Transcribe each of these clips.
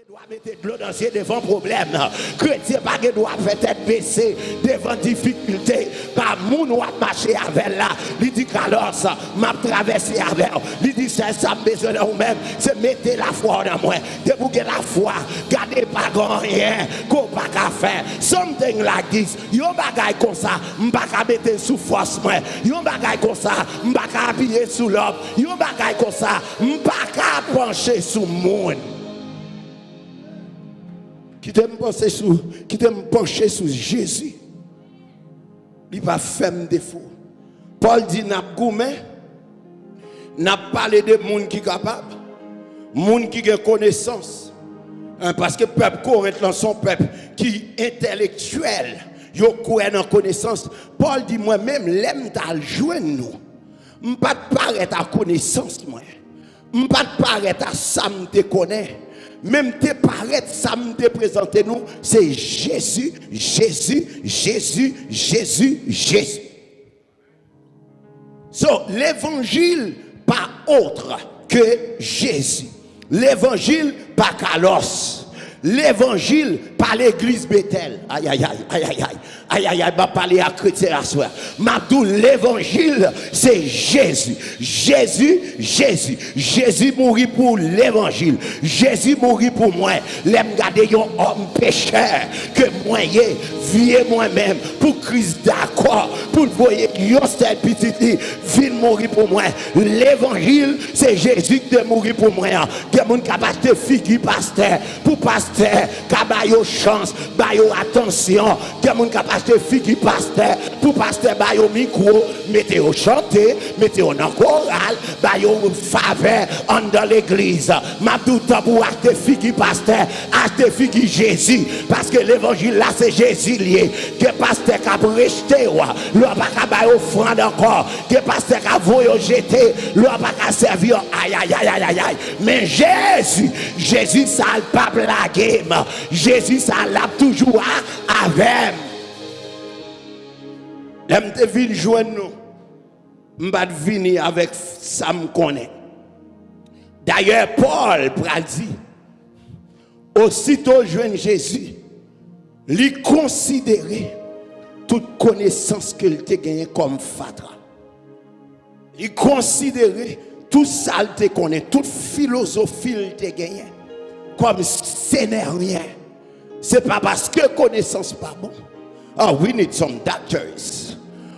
doit mettre de l'eau dans ses devant problème. Chrétien pas doit faire tête baissée devant difficulté. Pas moun ou marcher avec là. Il dit qu'alors m'a traversé avec. Il dit c'est ça besoin de vous-même, c'est mettre la foi dans moi. De vous la foi, gardez pas rien qu'on pas qu'à faire. Something like this. Yon bagay comme ça, m'pas qu'à mettre sous force moi. Yon bagay comme ça, m'pas qu'à appuyer sous l'homme. Yon bagay comme ça, m'pas qu'à pencher sous monde. Qui t'aime pencher sur Jésus, il va faire défaut. Paul dit n'a goumé, n'a parlé de monde qui est capable, monde qui a connaissance. Parce que le peuple Corinth, son peuple qui est intellectuel, il a en connaissance. Paul dit moi-même, l'aime t'al joindre nous. Je ne pas paraître à connaissance moi. Je ne pas paraître à ça me te connaît. Même te paraître, ça me te présenter nous, c'est Jésus, Jésus, Jésus, Jésus, Jésus. So, l'évangile pas autre que Jésus. L'évangile pas Carlos. L'évangile par l'église Bethel. Aïe, aïe, aïe, aïe, aïe, aïe. Aïe, aïe, aïe, je vais parler à chrétien à soi. M'abdou, l'évangile, c'est Jésus. Jésus, Jésus. Jésus mourit pour l'évangile. Jésus mourit pour moi. L'aime garder un homme pécheur que moi, vieux moi-même, pour Christ d'accord, pour voyer, yon seul petit, vient mourir pour moi. L'évangile, c'est Jésus qui est mourir pour moi. Il y a des gens qui ont acheté figure pasteur, pour pasteur, qui a chance, attention. Il y a des gens qui ont acheté figure pasteur, pour pasteur, micro, mettez au chanter, mettez au chorale, faveur dans l'église. Ma tout temps pour acheter figure pasteur, acheter figure Jésus, parce que l'évangile là, c'est Jésus lié. Que pasteur qui a rejeté, l'on pas qu'à offrande encore, que pasteur qui a voulu jeter, l'on pas qu'à servir, aïe, aïe, aïe, aïe, aïe. Mais Jésus, Jésus, ça n'a pas blagué, Jésus, ça l'a toujours avec. L'aime te vin joindre nous, m'bat venir avec ça me connaît. D'ailleurs, Paul pral dit, aussitôt joindre Jésus, lui considérer toute connaissance qu'il te gagné comme fatra. Lui considérer tout ça qu'il te connaît, toute philosophie qu'il te gagné comme sénérien. C'est pas parce que connaissance pas bon. Oh, we need some doctors.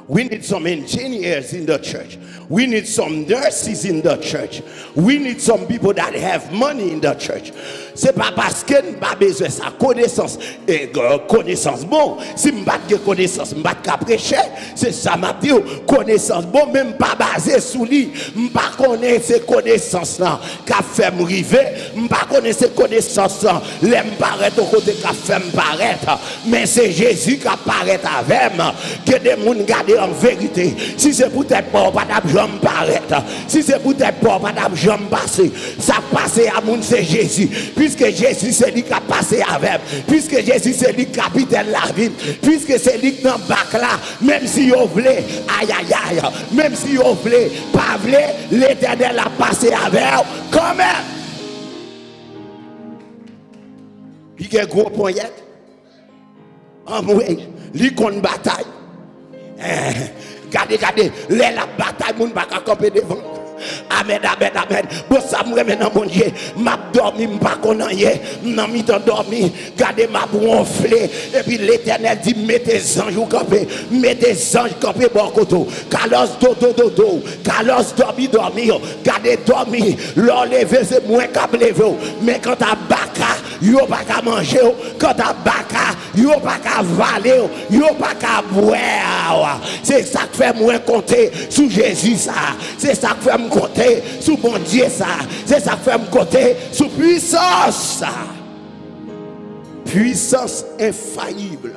We need some engineers in the church. We need some nurses in the church. We need some people that have money in the church. C'est pas parce que nous pas besoin de sa connaissance et connaissance bon. Si nous pas de connaissance, nous pas de prêcher. C'est ça m'a dit connaissance bon même pas basé sur lui. Nous pas connaître ces connaissances là qu'a fait me river. Nous pas connaître ces connaissances là l'aime paraître au côté qu'a fait me paraître. Mais c'est Jésus qui apparaît avec moi que des monde garder en vérité. Si c'est peut-être pas d'ab jambe paraître. Si c'est peut-être pas d'ab jambe passer. Ça passer à monde c'est Jésus. Puisque Jésus c'est lui qui a passé avec, puisque Jésus c'est lui qui capitaine la vie, puisque c'est lui qui dans bac là, même si vous voulez, aïe aïe aïe, même si vous voulez, pas voulez, l'Éternel a passé avec, quand même. Il y a un gros point, il y a une bataille. Regardez, la bataille, mon pas camper devant. Amen, amen, amen. Bon, ça me remet dans mon Dieu. M'a dormi, m'a pas m'a mis dans dormi. Gardez ma ronflé. Et puis l'Éternel dit, mettez anges au campé. Mettez anges campé bon côté. Carlos dodo. Carlos dormi. Gardez dormi. L'on levé, c'est moins qu'à lever. Mais quand t'as baka, yo pas qu'à manger. Quand t'as baka, yo pas qu'à valer. Yo pas qu'à boire. C'est ça que fait moins compter sous Jésus ça. C'est ça que fait compter sous bon Dieu ça. C'est ça que fait me compter sous puissance ça. Puissance infaillible.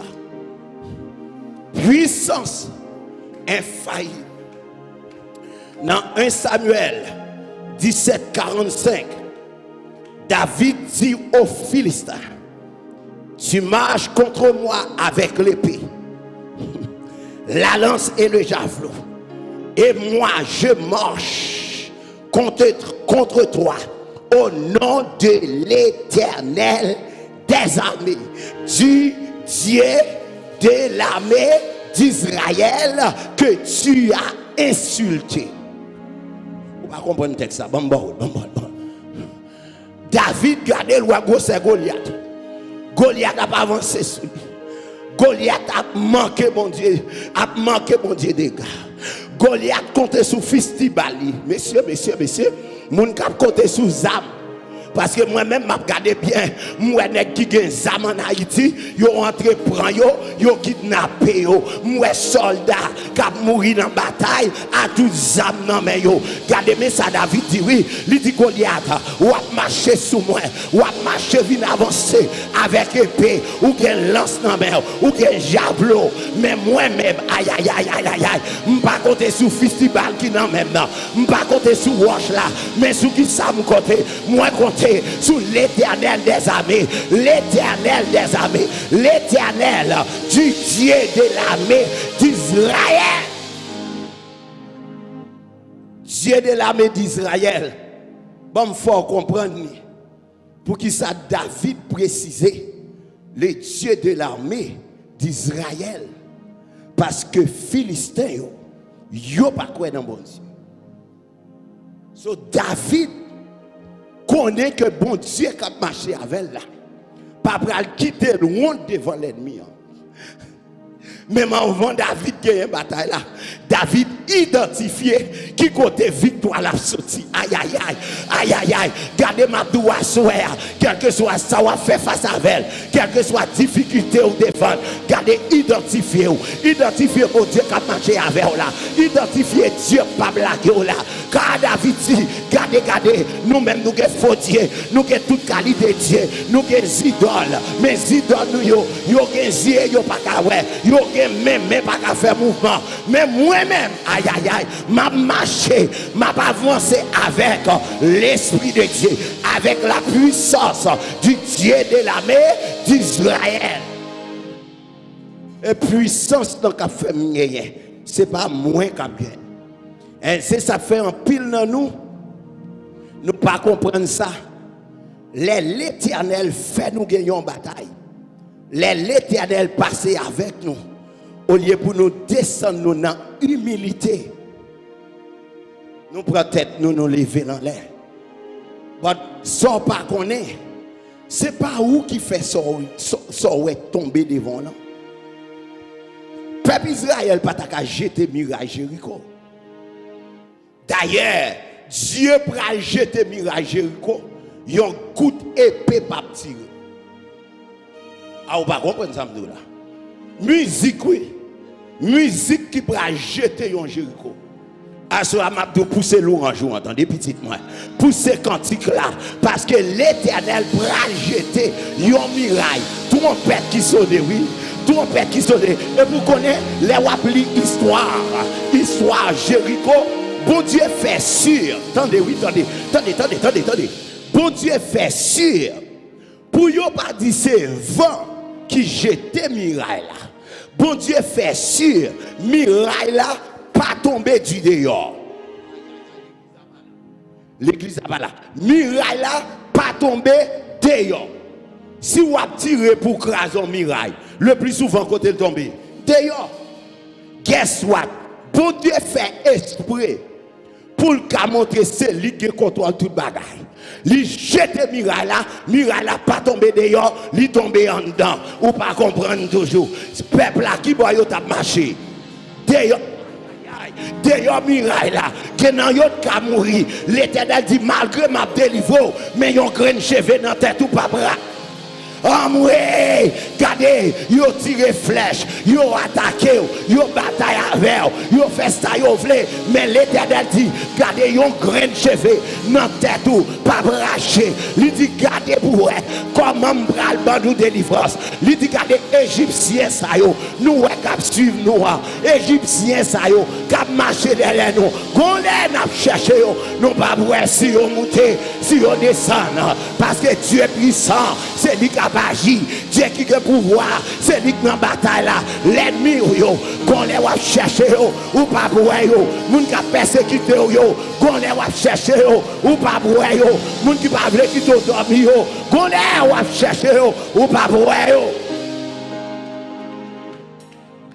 Puissance infaillible. Dans 1 Samuel 17:45, David dit aux Philistins, tu marches contre moi avec l'épée, la lance et le javelot. Et moi, je marche contre toi au nom de l'Éternel des armées, du Dieu de l'armée d'Israël que tu as insulté. Vous ne comprenez pas le texte. David gardait le roi Goliath. Goliath n'a pas avancé sur lui. Goliath a manqué mon Dieu des gars. Goliath comptait sur Fistibali. Messieurs, mon cap comptait sur Zam. Parce que moi-même, je regarde bien, moi, qui gagne Zam en Haïti, yo entreprend yo kidnappé yo. Moi, soldat, qui a mouru dans la bataille, à tout Zam dans mes yo. Regardez-moi ça, David dit oui, il dit Goliath, ou a marché sous moi, ou a marché vient avancer avec épée, ou gen lance dans mes ou gen javelot. Mais moi-même, aïe, je ne pas compter sur festival qui dans même non. Je ne pas compter sur Wash là, mais sur qui ça me compter. Moi, compter sur l'Éternel des armées, l'Éternel des armées, l'Éternel du Dieu de l'armée d'Israël. Dieu de l'armée d'Israël. Bon, il faut comprendre pour qui ça David précisé le Dieu de l'armée d'Israël. Parce que Philistins, yo pas quoi dans bon Dieu. So David connaît que bon Dieu qui a marché avec là. Pas pour quitter loin devant l'ennemi. Même avant David gagne une bataille là, David identifié qui côté victoire l'a sorti. Aïe. Gardez ma doigt soeur, quel que soit ça ou fait face à elle, quelle que soit difficulté ou défendre, gardez identifié mon Dieu qui a marché avec là. Identifiez Dieu pas blaguer là. Car David dit, gardez, nous-mêmes nous sommes faux Dieu, nous avons toute qualité de Dieu, nous sommes idoles, mais idoles nous yo yeux, yo pas qu'à ouais, yo même pas qu'à faire mouvement. Mais moi-même, aïe, m'a marché, m'a avancé avec l'Esprit de Dieu, avec la puissance du Dieu de l'armée d'Israël. Et puissance dans qu'a fait rien, c'est pas moins qu'à bien. Et c'est ça fait un pile dans nous pas comprendre ça. L'Éternel fait nous gagner une bataille. L'Éternel passe avec nous. Au lieu pour nous descendre dans l'humilité, nous prenons tête, nous lever dans l'air. Mais ça pas qu'on est, c'est pas où qui fait ça tomber devant là. Peuple Israël pas ta jeter mirage Jéricho. D'ailleurs, Dieu pral jeter mirage Jéricho, yon coup d'épée pas tirer. Ah, vous pas comprendre ça là. Musique oui. Musique qui pral jeter yon Jéricho. À ce moment de pousser l'orange, entendez petit moi. Pousser cantique là parce que l'Éternel pral jeter yon miraille. Trompette qui sonne oui. Trompette qui sonne. Et vous connaissez les wapli histoire Jéricho. Bon Dieu fait sûr. Attendez. Bon Dieu fait sûr. Pour yon pas dire c'est vent qui jette miraille là. Bon Dieu fait sûr. Miraille là pas tomber du dehors. L'église a pas là. Miraille là pas tomber dehors. Si vous tirez pour craser un miraille, le plus souvent côté tomber dehors. Guess what? Bon Dieu fait esprit pour le montrer c'est lui qui contrôle toute bagaille. Li jette miraille là pas tomber dehors, li tomber en dedans. Ou pas comprendre toujours. Ce peuple là qui boit yo t'a marché. Dehors miraille là, que nan yo ka mourir. L'Éternel dit malgré m'a délivré, mais yon grain cheveux dans tête ou pas bras. Regardez, yo tiré flèche, yo attaqué, yo bataille avec, yo fait ça, yo vle, mais l'Éternel dit, regardez, yon grain de cheveux, nan tête ou, pas braché. Il dit, regardez pour comment m'bral bandou délivrance. Il dit, regardez, Égyptiens ça yo, nous cap suivre nous, Égyptiens ça yo, cap marcher derrière nous, gondé n'a cherché yo, nous pas voir si yo monter, si yo descend, parce que Dieu est puissant. c'est lui qui a agi. Dieu qui a pouvoir, c'est lui qui dans bataille là. L'ennemi yo, qu'on les va chercher yo, ou pas pour yo, moun qui a persécuté yo, qu'on les va chercher yo, ou pas pour yo, moun qui pas veut quitter dormir yo, qu'on les va chercher yo, ou pas pour yo.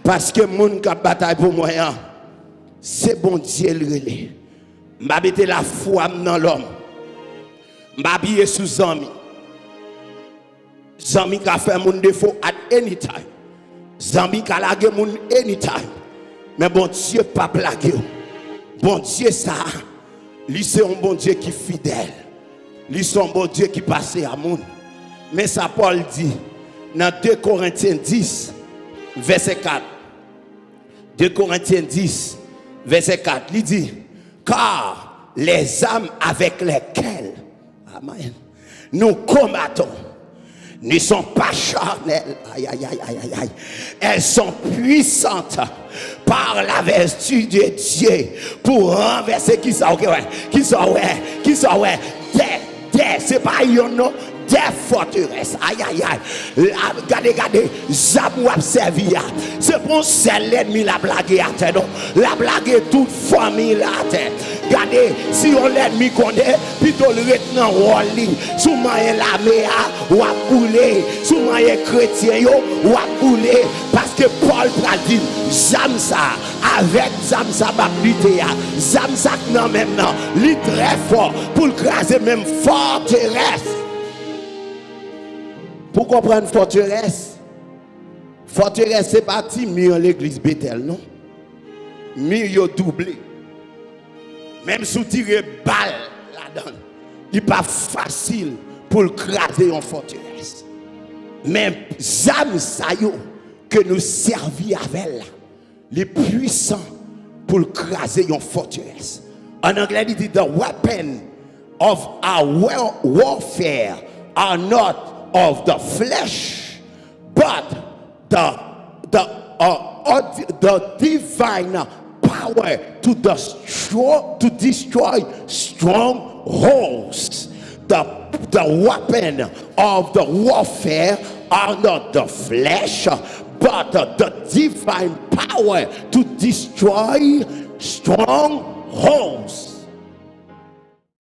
Parce que moun qui a bataille pour moi, c'est bon Dieu le relais. M'a mettre la foi dans l'homme. M'a habillé sous zami. Zami qui a fait mon défaut at any time. Zami qui a lagué mon anytime. Mais bon Dieu pas blagué. Bon Dieu ça, lui c'est un bon Dieu qui est fidèle. Lui c'est un bon Dieu qui passe à moun. Mais ça Paul dit dans 2 Corinthiens 10 verset 4. 2 Corinthiens 10 verset 4, il dit car les âmes avec lesquelles amen, nous combattons ne sont pas charnelles, aïe, aïe, aïe, aïe, aïe. Elles sont puissantes par la vertu de Dieu pour renverser qui ça, ok, ouais, c'est pas yon non, des forteresses, aïe, aïe, aïe. Regardez, Zabou a servi, c'est pour celle l'ennemi la blague à terre, non, la blague toute famille à terre. Regardez, si on l'ennemi connaît, plutôt le retenant Wally, sous moyen la méa, ou à bouler, sous moyen chrétien, ou à bouler, parce que Paul a dit, Zamsa, avec Zamsa, Zamsa, non, même non, lui très fort, pour le craser même forteresse. Pour comprendre forteresse, forteresse c'est parti mieux l'église Bethel, non? Mieux doublé. Même sous tirer balle là-dedans, il n'est pas facile pour craser en forteresse. Mais zam sayo que nous servons avec là, les puissants pour craser en forteresse. En anglais, il dit the weapon of our warfare are not of the flesh, but the divine power to destroy strongholds. The weapon of the warfare are not the flesh, but the divine power to destroy strongholds.